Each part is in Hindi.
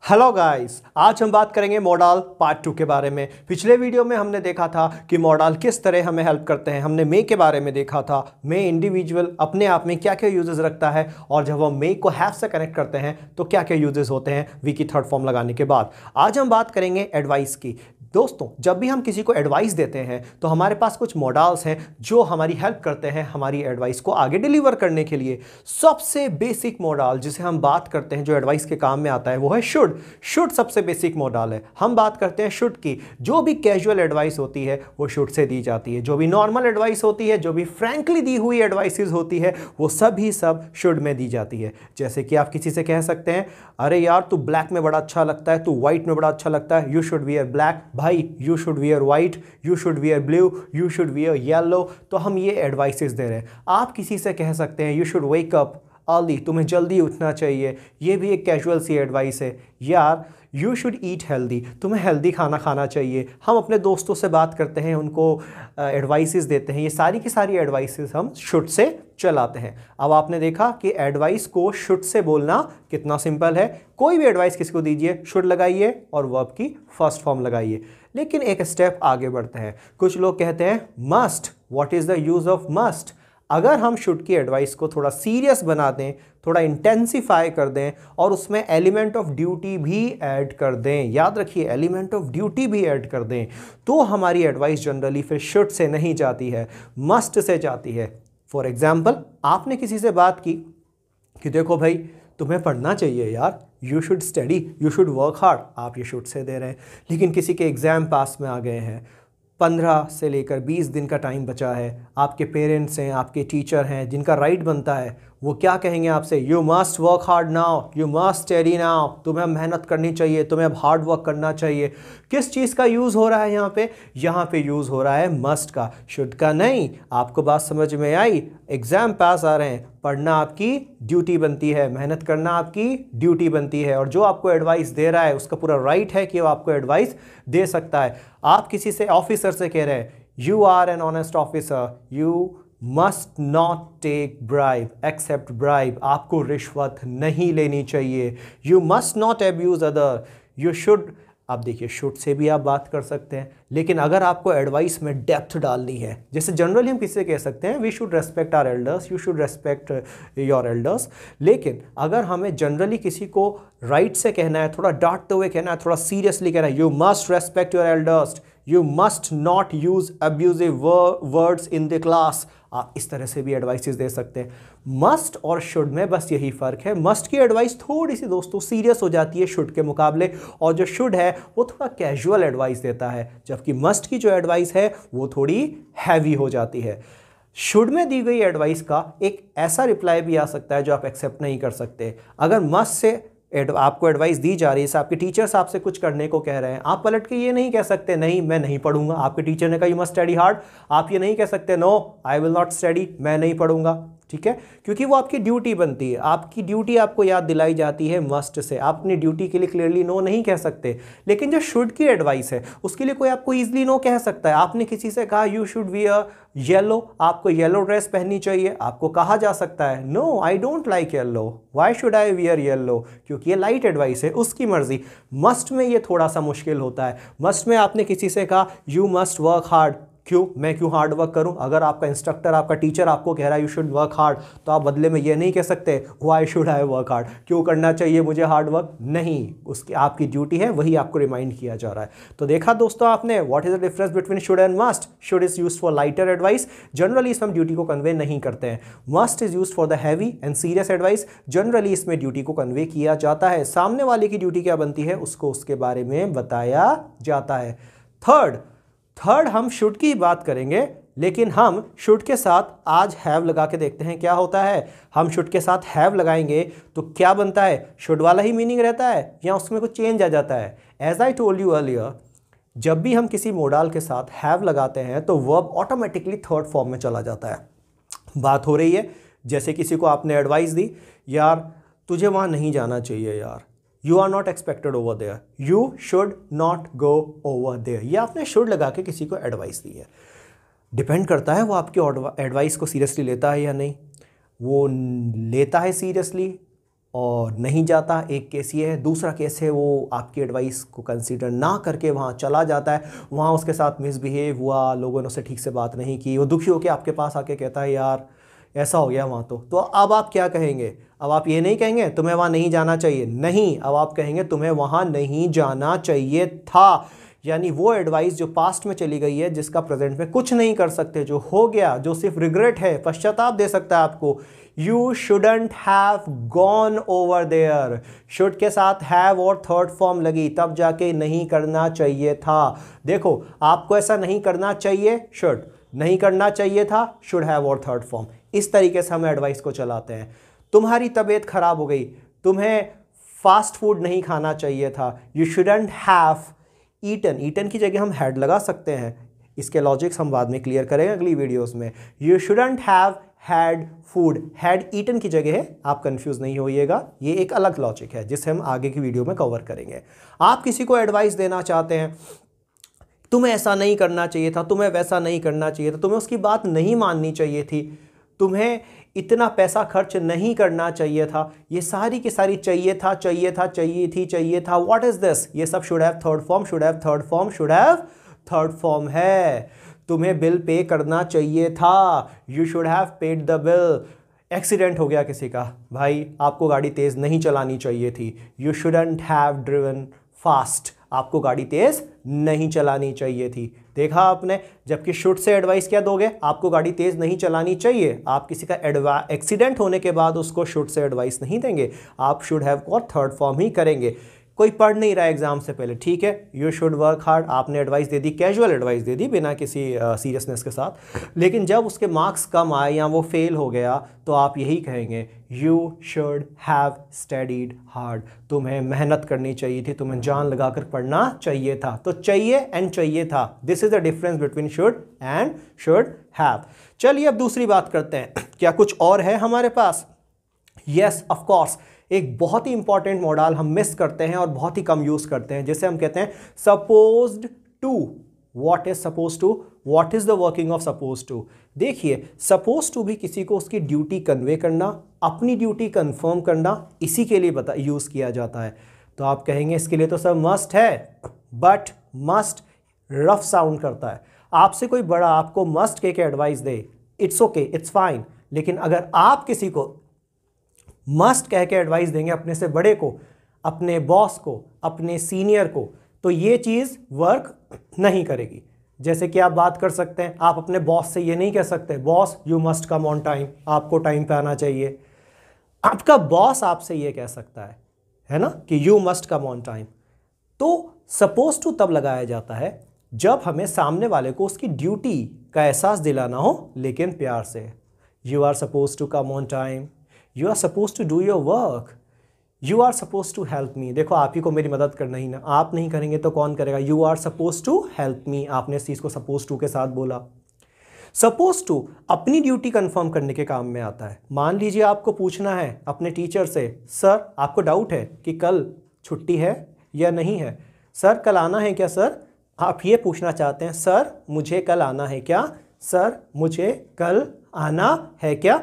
हेलो गाइस, आज हम बात करेंगे मॉडल पार्ट 2 के बारे में। पिछले वीडियो में हमने देखा था कि मॉडल किस तरह हमें हेल्प करते हैं। हमने मे के बारे में देखा था, मे इंडिविजुअल अपने आप में क्या क्या यूजेस रखता है, और जब हम मे को हैव से कनेक्ट करते हैं तो क्या क्या यूजेस होते हैं वी की थर्ड फॉर्म लगाने के बाद। आज हम बात करेंगे एडवाइस की। दोस्तों, जब भी हम किसी को एडवाइस देते हैं तो हमारे पास कुछ मॉडल्स हैं जो हमारी हेल्प करते हैं हमारी एडवाइस को आगे डिलीवर करने के लिए। सबसे बेसिक मॉडल जिसे हम बात करते हैं जो एडवाइस के काम में आता है वो है शुड। शुड सबसे बेसिक मॉडल है। हम बात करते हैं शुड की। जो भी कैजुअल एडवाइस होती है वो शुड से दी जाती है। जो भी नॉर्मल एडवाइस होती है, जो भी फ्रैंकली दी हुई एडवाइसेस होती है, वो सब शुड में दी जाती है। जैसे कि आप किसी से कह सकते हैं, अरे यार तू ब्लैक में बड़ा अच्छा लगता है, तू व्हाइट में बड़ा अच्छा लगता है, यू शुड वियर ब्लैक। भाई you should wear white, you should wear blue, you should wear yellow. तो हम ये एडवाइसेस दे रहे हैं। आप किसी से कह सकते हैं, you should wake up early, तुम्हें जल्दी उठना चाहिए। ये भी एक कैजुअल सी एडवाइस है। यार यू शुड ईट हेल्दी, तुम्हें हेल्दी खाना खाना चाहिए। हम अपने दोस्तों से बात करते हैं, उनको एडवाइसेस देते हैं। ये सारी की सारी एडवाइसेस हम शुड से चलाते हैं। अब आपने देखा कि एडवाइस को शुड से बोलना कितना सिंपल है। कोई भी एडवाइस किसी को दीजिए, शुड लगाइए और वर्ब की फर्स्ट फॉर्म लगाइए। लेकिन एक स्टेप आगे बढ़ते हैं। कुछ लोग कहते हैं must. What is the use of must? अगर हम शुड की एडवाइस को थोड़ा सीरियस बना दें, थोड़ा इंटेंसिफाई कर दें और उसमें एलिमेंट ऑफ ड्यूटी भी ऐड कर दें, याद रखिए एलिमेंट ऑफ ड्यूटी भी ऐड कर दें, तो हमारी एडवाइस जनरली फिर शुड से नहीं जाती है, मस्ट से जाती है। फॉर एग्जाम्पल, आपने किसी से बात की कि देखो भाई तुम्हें पढ़ना चाहिए यार, you should study, you should work hard. आप ये शुड से दे रहे हैं। लेकिन किसी के एग्ज़ाम पास में आ गए हैं, 15 से लेकर 20 दिन का टाइम बचा है, आपके पेरेंट्स हैं, आपके टीचर हैं जिनका राइट बनता है, वो क्या कहेंगे आपसे? You must work hard now, you must study now, तुम्हें मेहनत करनी चाहिए, तुम्हें अब हार्ड वर्क करना चाहिए। किस चीज़ का यूज़ हो रहा है यहाँ पे? यहाँ पे यूज़ हो रहा है मस्ट का, शुड का नहीं। आपको बात समझ में आई? एग्ज़ाम पास आ रहे हैं, पढ़ना आपकी ड्यूटी बनती है, मेहनत करना आपकी ड्यूटी बनती है, और जो आपको एडवाइस दे रहा है उसका पूरा राइट है कि वो आपको एडवाइस दे सकता है। आप किसी से ऑफिसर से कह रहे हैं, you are an honest officer, you must not take bribe, accept bribe, आपको रिश्वत नहीं लेनी चाहिए। You must not abuse other, you should. आप देखिए शुड से भी आप बात कर सकते हैं, लेकिन अगर आपको एडवाइस में डेप्थ डालनी है, जैसे जनरली हम किसी से कह सकते हैं we should respect our elders, you should respect your elders. लेकिन अगर हमें जनरली किसी को राइट से कहना है, थोड़ा डांटते हुए कहना है, थोड़ा सीरियसली कहना है, you must respect your elders, you must not use abusive words in the class, आप इस तरह से भी एडवाइसेस दे सकते हैं। मस्ट और शुड में बस यही फ़र्क है। मस्ट की एडवाइस थोड़ी सी दोस्तों सीरियस हो जाती है शुड के मुकाबले, और जो शुड है वो थोड़ा कैजुअल एडवाइस देता है, जबकि मस्ट की जो एडवाइस है वो थोड़ी हैवी हो जाती है। शुड में दी गई एडवाइस का एक ऐसा रिप्लाई भी आ सकता है जो आप एक्सेप्ट नहीं कर सकते। अगर मस्ट से आपको एडवाइस दी जा रही है, आपके टीचर्स आपसे कुछ करने को कह रहे हैं, आप पलट के ये नहीं कह सकते नहीं मैं नहीं पढ़ूंगा। आपके टीचर ने कहा यू मस्ट स्टडी हार्ड, आप ये नहीं कह सकते no I will not study, मैं नहीं पढ़ूंगा। ठीक है, क्योंकि वो आपकी ड्यूटी बनती है, आपकी ड्यूटी आपको याद दिलाई जाती है मस्ट से। आप अपनी ड्यूटी के लिए क्लियरली नो नहीं कह सकते। लेकिन जो शुड की एडवाइस है उसके लिए कोई आपको ईजिली नो कह सकता है। आपने किसी से कहा यू शुड वियर येलो, आपको येलो ड्रेस पहननी चाहिए, आपको कहा जा सकता है no I don't like yellow, why should I wear yellow, क्योंकि ये लाइट एडवाइस है, उसकी मर्जी। मस्ट में ये थोड़ा सा मुश्किल होता है। मस्ट में आपने किसी से कहा यू मस्ट वर्क हार्ड, क्यों? मैं क्यों हार्ड वर्क करूं? अगर आपका इंस्ट्रक्टर, आपका टीचर आपको कह रहा है यू शुड वर्क हार्ड, तो आप बदले में ये नहीं कह सकते why should I work hard, क्यों करना चाहिए मुझे हार्ड वर्क? नहीं, उसकी आपकी ड्यूटी है, वही आपको रिमाइंड किया जा रहा है। तो देखा दोस्तों आपने, what is the difference between should and must? Should is used for lighter advice, generally इसमें हम ड्यूटी को कन्वे नहीं करते हैं। Must is used for the heavy and serious advice, generally इसमें ड्यूटी को कन्वे किया जाता है। सामने वाले की ड्यूटी क्या बनती है उसको उसके बारे में बताया जाता है। थर्ड हम शुड की बात करेंगे, लेकिन हम शुड के साथ आज हैव लगा के देखते हैं क्या होता है। हम शुड के साथ हैव लगाएंगे तो क्या बनता है? शुड वाला ही मीनिंग रहता है या उसमें कुछ चेंज आ जाता है? As I told you earlier, जब भी हम किसी मोडाल के साथ हैव लगाते हैं तो वर्ब ऑटोमेटिकली थर्ड फॉर्म में चला जाता है। बात हो रही है जैसे किसी को आपने एडवाइस दी, यार तुझे वहाँ नहीं जाना चाहिए यार, you are not expected over there, you should not go over there. ये आपने शुड लगा के किसी को एडवाइस दी है। डिपेंड करता है वो आपकी एडवाइस को सीरियसली लेता है या नहीं। वो लेता है सीरियसली और नहीं जाता। एक केस ये है। दूसरा केस है वो आपकी एडवाइस को कंसीडर ना करके वहाँ चला जाता है, वहाँ उसके साथ मिसबिहेव हुआ, लोगों ने उससे ठीक से बात नहीं की, वो दुखी होकर आपके पास आके कहता है यार ऐसा हो गया वहाँ। तो अब आप क्या कहेंगे? अब आप ये नहीं कहेंगे तुम्हें वहाँ नहीं जाना चाहिए, नहीं, अब आप कहेंगे तुम्हें वहाँ नहीं जाना चाहिए था। यानी वो एडवाइस जो पास्ट में चली गई है, जिसका प्रेजेंट में कुछ नहीं कर सकते, जो हो गया, जो सिर्फ रिग्रेट है, पश्चाताप दे सकता है आपको, you shouldn't have gone over there. Should के साथ हैव और थर्ड फॉर्म लगी तब जाके नहीं करना चाहिए था। देखो आपको ऐसा नहीं करना चाहिए, शुड, नहीं करना चाहिए था, शुड हैव और थर्ड फॉर्म। इस तरीके से हम एडवाइस को चलाते हैं। तुम्हारी तबीयत खराब हो गई, तुम्हें फास्ट फूड नहीं खाना चाहिए था, you shouldn't have eaten. Eaten की जगह हम हैड लगा सकते हैं, इसके लॉजिक्स हम बाद में क्लियर करेंगे अगली वीडियोस में। You shouldn't have had food, had eaten की जगह है, आप कंफ्यूज नहीं होइएगा, ये एक अलग लॉजिक है जिसे हम आगे की वीडियो में कवर करेंगे। आप किसी को एडवाइस देना चाहते हैं, तुम्हें ऐसा नहीं करना चाहिए था, तुम्हें वैसा नहीं करना चाहिए था, तुम्हें उसकी बात नहीं माननी चाहिए थी, तुम्हें इतना पैसा खर्च नहीं करना चाहिए था, ये सारी की सारी चाहिए था, चाहिए था, चाहिए थी, चाहिए था, व्हाट इज दिस, ये सब should have third form, should have third form, should have third form है। तुम्हें बिल पे करना चाहिए था, you should have paid the bill. Accident हो गया किसी का, भाई आपको गाड़ी तेज नहीं चलानी चाहिए थी, you shouldn't have driven fast, आपको गाड़ी तेज नहीं चलानी चाहिए थी। देखा आपने, जबकि शुड से एडवाइस क्या दोगे, आपको गाड़ी तेज नहीं चलानी चाहिए, आप किसी का एक्सीडेंट होने के बाद उसको शुड से एडवाइस नहीं देंगे, आप शुड हैव और थर्ड फॉर्म ही करेंगे। कोई पढ़ नहीं रहा एग्जाम से पहले, ठीक है, यू शुड वर्क हार्ड, आपने एडवाइस दे दी, कैजुअल एडवाइस दे दी बिना किसी सीरियसनेस के साथ, लेकिन जब उसके मार्क्स कम आए या वो फेल हो गया तो आप यही कहेंगे you should have studied hard, तुम्हें मेहनत करनी चाहिए थी, तुम्हें जान लगाकर पढ़ना चाहिए था। तो चाहिए एंड चाहिए था, this is the difference between should and should have. चलिए अब दूसरी बात करते हैं, क्या कुछ और है हमारे पास? यस ऑफ कोर्स, एक बहुत ही इंपॉर्टेंट मॉडल हम मिस करते हैं और बहुत ही कम यूज करते हैं, जिसे हम कहते हैं supposed to. What is suppose to, what is the working of suppose to? देखिए, सपोज टू भी किसी को उसकी ड्यूटी कन्वे करना, अपनी ड्यूटी कंफर्म करना, इसी के लिए यूज किया जाता है। तो आप कहेंगे इसके लिए तो सर मस्ट है, बट मस्ट रफ साउंड करता है। आपसे कोई बड़ा आपको मस्ट कह के advice they, it's okay, it's fine, लेकिन अगर आप किसी को मस्ट कह के एडवाइस देंगे, अपने से बड़े को, अपने बॉस को, अपने सीनियर को, तो ये चीज़ वर्क नहीं करेगी। जैसे कि आप बात कर सकते हैं, आप अपने बॉस से ये नहीं कह सकते boss you must come on time, आपको टाइम पे आना चाहिए। आपका बॉस आपसे ये कह सकता है ना, कि you must come on time. तो सपोज टू तब लगाया जाता है जब हमें सामने वाले को उसकी ड्यूटी का एहसास दिलाना हो, लेकिन प्यार से। You are suppose to come on time, you are suppose to do your work, you are suppose to help me. देखो आप ही को मेरी मदद करना ही ना, आप नहीं करेंगे तो कौन करेगा? You are suppose to help me, आपने इस चीज़ को सपोज टू के साथ बोला। सपोज टू अपनी ड्यूटी कंफर्म करने के काम में आता है। मान लीजिए आपको पूछना है अपने टीचर से, सर आपको डाउट है कि कल छुट्टी है या नहीं है, सर कल आना है क्या सर? आप ये पूछना चाहते हैं सर मुझे कल आना है क्या, सर मुझे कल आना है क्या?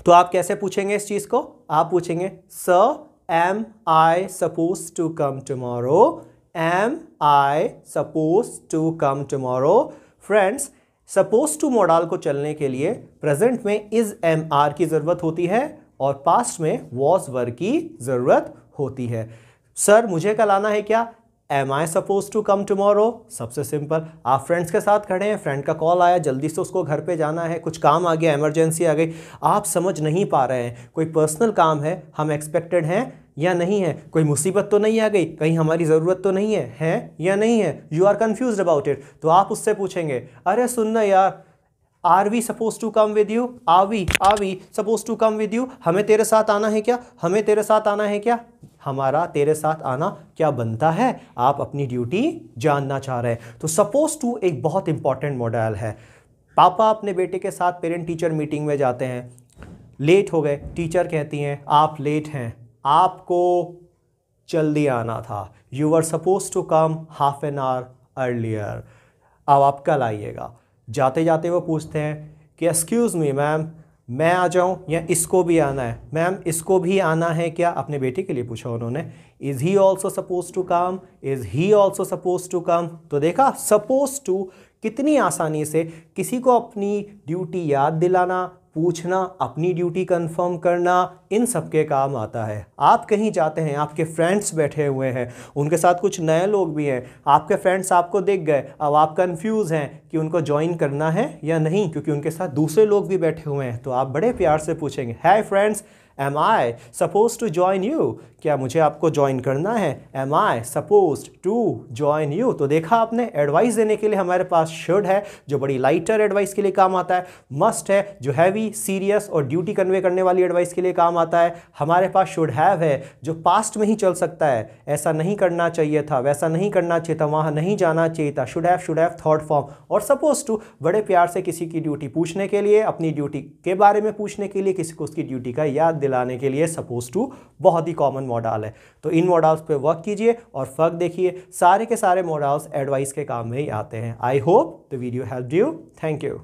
तो आप कैसे पूछेंगे इस चीज़ को? आप पूछेंगे sir am I suppose to come tomorrow, am I suppose to come tomorrow. Friends, suppose to model को चलने के लिए प्रेजेंट में इज एम आर की ज़रूरत होती है और पास्ट में वॉज वर की ज़रूरत होती है। सर मुझे कल आना है क्या, am I suppose to come tomorrow. सबसे सिंपल, आप फ्रेंड्स के साथ खड़े हैं, फ्रेंड का कॉल आया, जल्दी से उसको घर पे जाना है, कुछ काम आ गया, इमरजेंसी आ गई, आप समझ नहीं पा रहे हैं कोई पर्सनल काम है, हम एक्सपेक्टेड हैं या नहीं है, कोई मुसीबत तो नहीं आ गई, कहीं हमारी ज़रूरत तो नहीं है या नहीं है, you are confuse about it. तो आप उससे पूछेंगे अरे सुनना यार, are we suppose to come with you, are we suppose to come with you, हमें तेरे साथ आना है क्या, हमें तेरे साथ आना है क्या? हमारा तेरे साथ आना क्या बनता है? आप अपनी ड्यूटी जानना चाह रहे हैं। तो सपोज टू एक बहुत इंपॉर्टेंट मॉडल है। पापा अपने बेटे के साथ पेरेंट टीचर मीटिंग में जाते हैं, लेट हो गए, टीचर कहती हैं आप लेट हैं, आपको जल्दी आना था, you were suppose to come half an hour earlier, अब आप कल आइएगा। जाते जाते वो पूछते हैं कि एक्सक्यूज़ मी मैम, मैं आ जाऊं या इसको भी आना है? मैम इसको भी आना है क्या? अपने बेटे के लिए पूछा उन्होंने। Is he also suppose to come, is he also suppose to come. तो देखा सपोज टू कितनी आसानी से किसी को अपनी ड्यूटी याद दिलाना, पूछना, अपनी ड्यूटी कंफर्म करना, इन सब के काम आता है। आप कहीं जाते हैं, आपके फ्रेंड्स बैठे हुए हैं, उनके साथ कुछ नए लोग भी हैं, आपके फ्रेंड्स आपको दिख गए, अब आप कंफ्यूज हैं कि उनको ज्वाइन करना है या नहीं, क्योंकि उनके साथ दूसरे लोग भी बैठे हुए हैं। तो आप बड़े प्यार से पूछेंगे, hi friends, am I suppose to join you? क्या मुझे आपको ज्वाइन करना है? Am I suppose to join you? तो देखा आपने, एडवाइस देने के लिए हमारे पास शुड है, जो बड़ी लाइटर एडवाइस के लिए काम आता है। मस्ट है, जो हैवी, सीरियस और ड्यूटी कन्वे करने वाली एडवाइस के लिए काम आता है। हमारे पास शुड हैव है, जो पास्ट में ही चल सकता है, ऐसा नहीं करना चाहिए था, वैसा नहीं करना चाहिए था, वहाँ नहीं जाना चाहिए था। Should have third form. और सपोज टू बड़े प्यार से किसी की ड्यूटी पूछने के लिए, अपनी ड्यूटी के बारे में पूछने के लिए, किसी को उसकी ड्यूटी का याद दिलाने के लिए सपोज टू बहुत ही कॉमन मॉडल है। तो इन मॉडल्स पे वर्क कीजिए और फर्क देखिए, सारे के सारे मॉडल्स एडवाइस के काम में ही आते हैं। I hope the video helped you. Thank you.